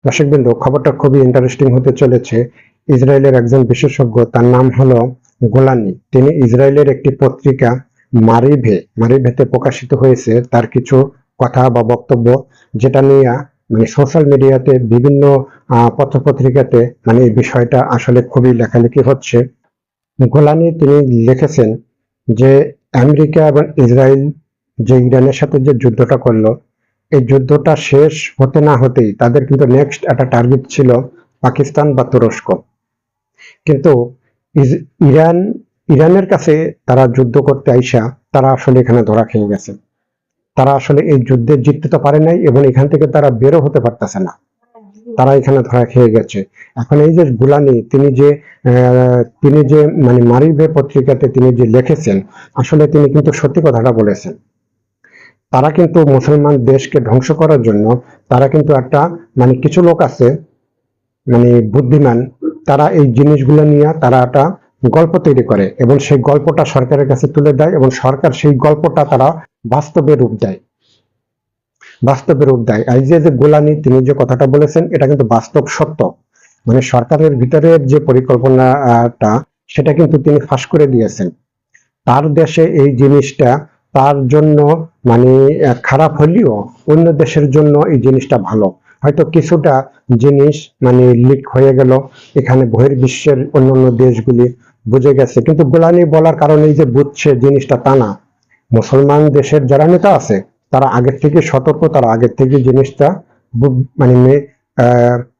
দর্শকবৃন্দ, খবরটা খুবই ইন্টারেস্টিং হতে চলেছে। ইসরায়েলের একজন বিশেষজ্ঞ, তার নাম হলো গোলানি। তিনি ইসরায়েলের একটি পত্রিকা মারিভেতে প্রকাশিত হয়েছে তার কিছু কথা বা বক্তব্য, যেটা নিয়ে সোশ্যাল মিডিয়াতে বিভিন্ন পত্রপত্রিকাতে এই বিষয়টা আসলে খুবই লেখালেখি হচ্ছে। গোলানি তিনি লিখেছেন যে আমেরিকা এবং ইসরায়েল যে ইরানের সাথে যে যুদ্ধটা করলো, এই যুদ্ধটা শেষ হতে না হতেই তাদের কিন্তু নেক্সট একটা টার্গেট ছিল পাকিস্তান বা তুরস্ক। কিন্তু ইরান ইরানের কাছে তারা যুদ্ধ করতে আইসা তারা আসলে এখানে ধরা খেয়ে গেছে। তারা আসলে এই যুদ্ধে জিততে তো পারে নাই এবং এখান থেকে তারা বেরো হতে পারতেছে না। তারা এখানে ধরা খেয়ে গেছে। এখন এই যে গুলানি, তিনি যে মারিভে পত্রিকাতে তিনি যে লিখেছেন, আসলে তিনি কিন্তু সত্যি কথাটা বলেছেন। তারা কিন্তু মুসলমান দেশকে ধ্বংস করার জন্য তারা কিন্তু একটা কিছু লোক আছে বুদ্ধিমান, তারা এই জিনিসগুলো নিয়ে তারা একটা গল্প তৈরি করে এবং সেই গল্পটা সরকারের কাছে তুলে দেয় এবং সরকার সেই গল্পটা তারা বাস্তবে রূপ দেয়। এই যে গোলানি তিনি যে কথাটা বলেছেন, এটা কিন্তু বাস্তব সত্য। সরকারের ভিতরের যে পরিকল্পনাটা, সেটা কিন্তু তিনি ফাঁস করে দিয়েছেন। তার দেশে এই জিনিসটা তার জন্য খারাপ হলেও অন্য দেশের জন্য এই জিনিসটা ভালো। হয়তো কিছুটা জিনিস লিক হয়ে গেল, এখানে বহির্বিশ্বের অন্যান্য দেশগুলি বুঝে গেছে, কিন্তু গোলানি বলার কারণে যে বুঝছে জিনিসটা তা না। মুসলমান দেশের যারা নেতা আছে তারা আগের থেকে সতর্ক, তারা আগের থেকে জিনিসটা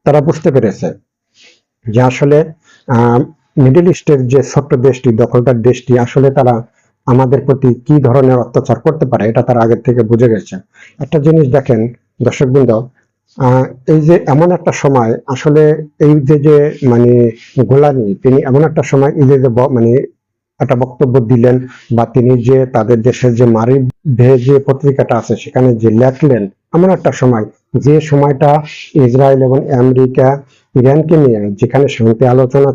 তারা বুঝতে পেরেছে যে আসলে মিডল ইস্টের যে ছোট্ট দেশটি, দখলদার দেশটি, আসলে তারা আমাদের প্রতি কি ধরনের অত্যাচার করতে পারে এটা তারা আগের থেকে বুঝে গেছে। একটা জিনিস দেখেন দর্শকবৃন্দ, এই যে এমন একটা সময় আসলে এই যে গোলানি, তিনি এমন একটা সময় এই যে একটা বক্তব্য দিলেন, বা তিনি যে তাদের দেশের যে মারিভে যে পত্রিকাটা আছে সেখানে যে লেখলেন, এমন একটা সময়, যে সময়টা ইসরায়েল এবং আমেরিকা ইরানকে নিয়ে যেখানে শান্তি আলোচনা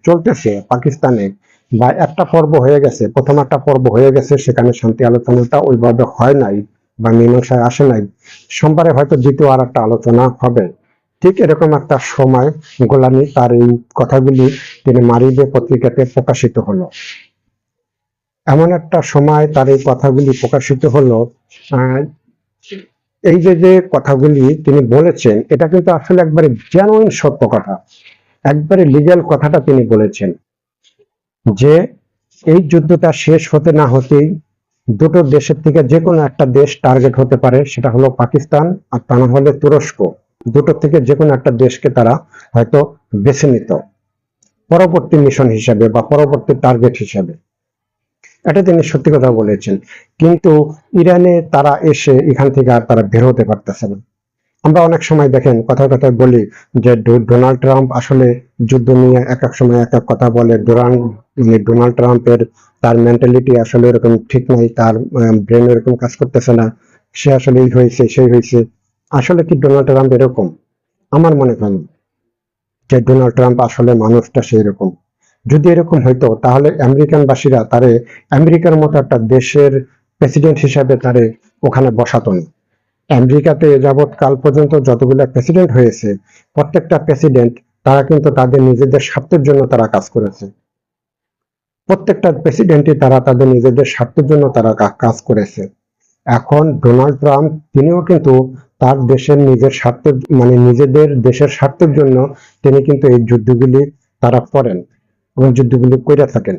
চলতেছে পাকিস্তানে, বা একটা পর্ব হয়ে গেছে, প্রথম একটা পর্ব হয়ে গেছে, সেখানে শান্তি আলোচনাটা ওইভাবে হয় নাই বা মীমাংসায় আসে নাই। সোমবারে হয়তো দ্বিতীয় আর একটা আলোচনা হবে। ঠিক এরকম একটা সময় গোলানি তার এই কথাগুলি তিনি মারিভে পত্রিকাতে প্রকাশিত হলো। এমন একটা সময় তার এই কথাগুলি প্রকাশিত হলো। এই যে কথাগুলি তিনি বলেছেন, এটা কিন্তু আসলে একবারে জেনুইন সত্য কথা, একবারে লিগ্যাল কথাটা তিনি বলেছেন যে এই যুদ্ধটা শেষ হতে না হতেই দুটো দেশের থেকে যে কোনো একটা দেশ টার্গেট হতে পারে, সেটা হলো পাকিস্তান আর তা না হলে তুরস্ক। দুটো থেকে যে কোনো একটা দেশকে তারা হয়তো বেছে নিত পরবর্তী মিশন হিসাবে বা পরবর্তী টার্গেট হিসাবে। এটা তিনি সত্যি কথা বলেছেন। কিন্তু ইরানে তারা এসে এখান থেকে আর তারা বের হতে পারতেছে না। আমরা অনেক সময় দেখেন কথায় কথায় বলি যে ডোনাল্ড ট্রাম্প আসলে যুদ্ধ নিয়ে এক এক সময় এক এক কথা বলে। ডোনাল্ড ট্রাম্পের তার মেন্টালিটি আসলে এরকম ঠিক নাই, তার ব্রেন এরকম কাজ করতেছে না, সে আসলে এই হয়েছে সেই হয়েছে। আসলে কি ডোনাল্ড ট্রাম্প এরকম? আমার মনে হয় না যে ডোনাল্ড ট্রাম্প আসলে মানুষটা সেই রকম। যদি এরকম হইতো তাহলে আমেরিকানবাসীরা তারে আমেরিকার মতো একটা দেশের প্রেসিডেন্ট হিসাবে তারে ওখানে বসাতো না। আমেরিকাতে যাবৎ কাল পর্যন্ত যতগুলো প্রেসিডেন্ট হয়েছে, প্রত্যেকটা প্রেসিডেন্ট তারা কিন্তু তাদের নিজেদের স্বার্থের জন্য তারা কাজ করেছে। প্রত্যেকটা প্রেসিডেন্টই তারা তাদের নিজেদের স্বার্থের জন্য তারা কাজ করেছে। এখন ডোনাল্ড ট্রাম্প তিনিও কিন্তু তার দেশের নিজের স্বার্থের নিজেদের দেশের স্বার্থের জন্য তিনি কিন্তু এই যুদ্ধগুলি তারা করেন এবং যুদ্ধগুলি করে থাকেন।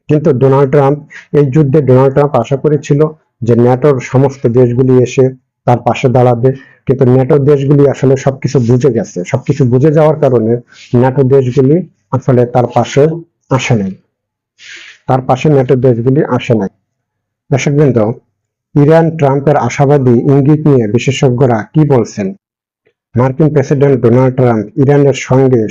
কিন্তু ডোনাল্ড ট্রাম্প আশা করেছিল যে ন্যাটোর সমস্ত দেশগুলি এসে তার পাশে দাঁড়াবে, কিন্তু ন্যাটো দেশগুলি আসলে সবকিছু বুঝে গেছে। সবকিছু বুঝে যাওয়ার কারণে ন্যাটো দেশগুলি আসলে তার পাশে আসে নাই। ন্যাটো দেশগুলি আসে নাই। দর্শকবৃন্দ, ইরান ট্রাম্পের আশাবাদী ইঙ্গিত নিয়ে বিশেষজ্ঞরা কি বলছেন? মার্কিন প্রেসিডেন্ট ডোনাল্ড ট্রাম্প ইরানের সঙ্গে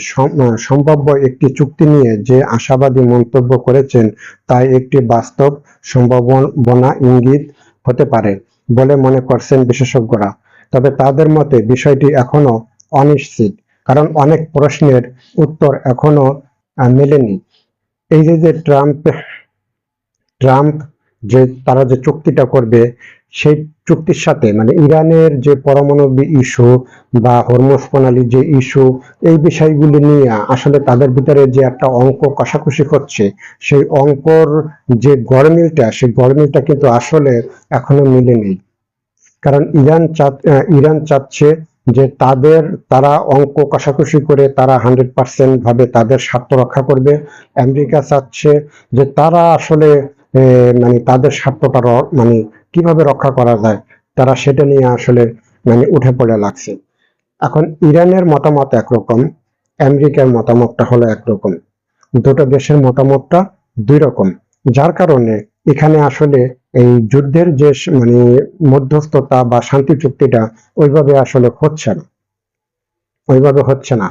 সম্ভাব্য একটি চুক্তি নিয়ে যে আশাবাদী মন্তব্য করেছেন, তা একটি বাস্তব সম্ভাবনা ইঙ্গিত হতে পারে বলে মনে করছেন বিশেষজ্ঞরা। তবে তাদের মতে বিষয়টি এখনো অনিশ্চিত, কারণ অনেক প্রশ্নের উত্তর এখনো মেলেনি। এই যে ট্রাম্প যে তারা যে চুক্তিটা করবে সেই চুক্তির সাথে মানে ইরানের যে পারমাণবিক ইস্যু বা হরমুজ প্রণালীর যে ইস্যু, এই বিষয়গুলি নিয়ে আসলে তাদের ভিতরে যে একটা অঙ্ক কষাকষি হচ্ছে, সেই অঙ্কর যে গড়মিলটা, সেই গড়মিলটা কিন্তু আসলে এখনো মিলেনি। কারণ ইরান চাচ্ছে যে তারা অঙ্ক কষাকষি করে তারা 100% ভাবে তাদের স্বার্থ রক্ষা করবে। আমেরিকা চাচ্ছে যে তারা আসলে মানে তাদের স্বার্থটা মানে কিভাবে রক্ষা করা যায়, তারা সেটা নিয়ে আসলে মানে উঠে পড়ে লাগছে। এখন ইরানের মতামত একরকম, আমেরিকার মতামতটা হলো একরকম, দুটো দেশের মতামতটা দুই রকম। যার কারণে এখানে আসলে এই যুদ্ধের যে মানে মধ্যস্থতা বা শান্তি চুক্তিটা ওইভাবে আসলে হচ্ছে না।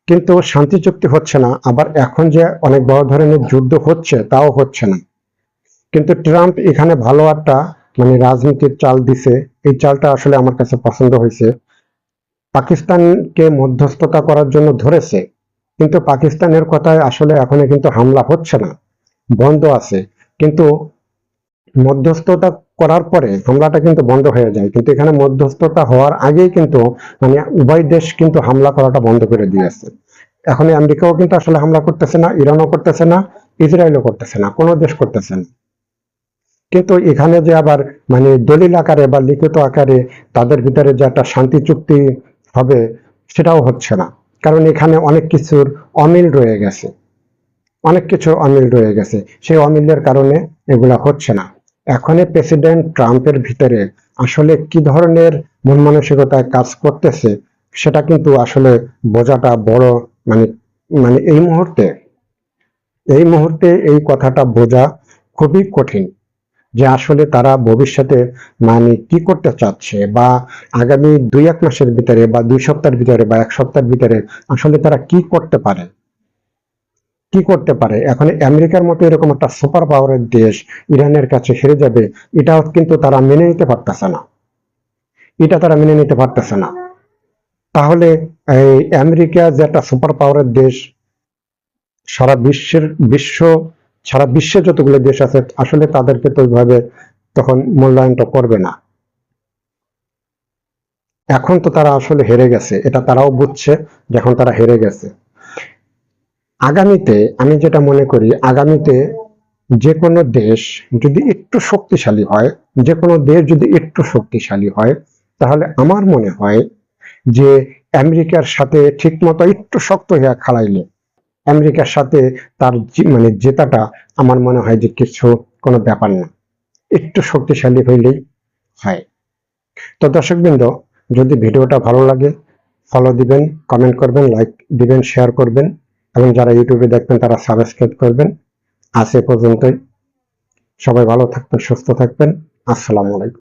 কিন্তু শান্তি চুক্তি হচ্ছে না, আবার এখন যে অনেক বড় ধরনের যুদ্ধ হচ্ছে তাও হচ্ছে না। কিন্তু ট্রাম্প এখানে ভালো একটা মানে রাজনীতির চাল দিছে। এই চালটা আসলে আমার কাছে পছন্দ হয়েছে। পাকিস্তানকে মধ্যস্থতা করার জন্য ধরেছে, কিন্তু পাকিস্তানের কথায় আসলে এখনো কিন্তু হামলা হচ্ছে না, বন্ধ আছে। কিন্তু মধ্যস্থতা করার পরে হামলাটা কিন্তু বন্ধ হয়ে যায়, কিন্তু এখানে মধ্যস্থতা হওয়ার আগেই কিন্তু মানে উভয় দেশ কিন্তু হামলা করাটা বন্ধ করে দিয়েছে। এখন আমেরিকাও কিন্তু আসলে হামলা করতেছে না, ইরানও করতেছে না, ইসরায়েলও করতেছে না, কোনো দেশ করতেছে না। কিন্তু এখানে যে আবার মানে দলিল আকারে বা লিখিত আকারে তাদের ভিতরে যে একটা শান্তি চুক্তি হবে, সেটাও হচ্ছে না। কারণ এখানে অনেক কিছুর অমিল রয়ে গেছে, সেই অমিলের কারণে এগুলা হচ্ছে না। এখন প্রেসিডেন্ট ট্রাম্পের ভিতরে আসলে কি ধরনের মন মানসিকতায় কাজ করতেছে, সেটা কিন্তু আসলে বোঝাটা বড় মানে মানে এই মুহূর্তে এই কথাটা বোঝা খুবই কঠিন, যে আসলে তারা ভবিষ্যতে মানে কি করতে চাচ্ছে, বা আগামী 2-1 মাসের ভিতরে বা 2 সপ্তাহের ভিতরে বা 1 সপ্তাহের ভিতরে আসলে তারা কি করতে পারে। এখন আমেরিকার মতো এরকম একটা সুপার পাওয়ারের দেশ ইরানের কাছে হেরে যাবে, এটাও কিন্তু তারা মেনে নিতে পারতেছে না। তাহলে এই আমেরিকা যে একটা সুপার পাওয়ারের দেশ, সারা বিশ্ব সারা বিশ্বে যতগুলো দেশ আছে আসলে তাদেরকে তো ওইভাবে তখন মূল্যায়নটা করবে না। এখন তো তারা আসলে হেরে গেছে, এটা তারাও বুঝছে যখন তারা হেরে গেছে। আগামীতে আমি যেটা মনে করি, আগামীতে যে কোনো দেশ যদি একটু শক্তিশালী হয়, তাহলে আমার মনে হয় যে আমেরিকার সাথে ঠিকমতো একটু শক্ত হয়ে খেলাইলে আমেরিকার সাথে তার মানে জেতাটা আমার মনে হয় যে কোনো ব্যাপার না, একটু শক্তিশালী হইলেই হয়। তো দর্শকবৃন্দ, যদি ভিডিওটা ভালো লাগে ফলো দিবেন, কমেন্ট করবেন, লাইক দিবেন, শেয়ার করবেন, এবং যারা ইউটিউবে দেখবেন তারা সাবস্ক্রাইব করবেন। আজ এ পর্যন্তই। সবাই ভালো থাকবেন, সুস্থ থাকবেন। আসসালামু আলাইকুম।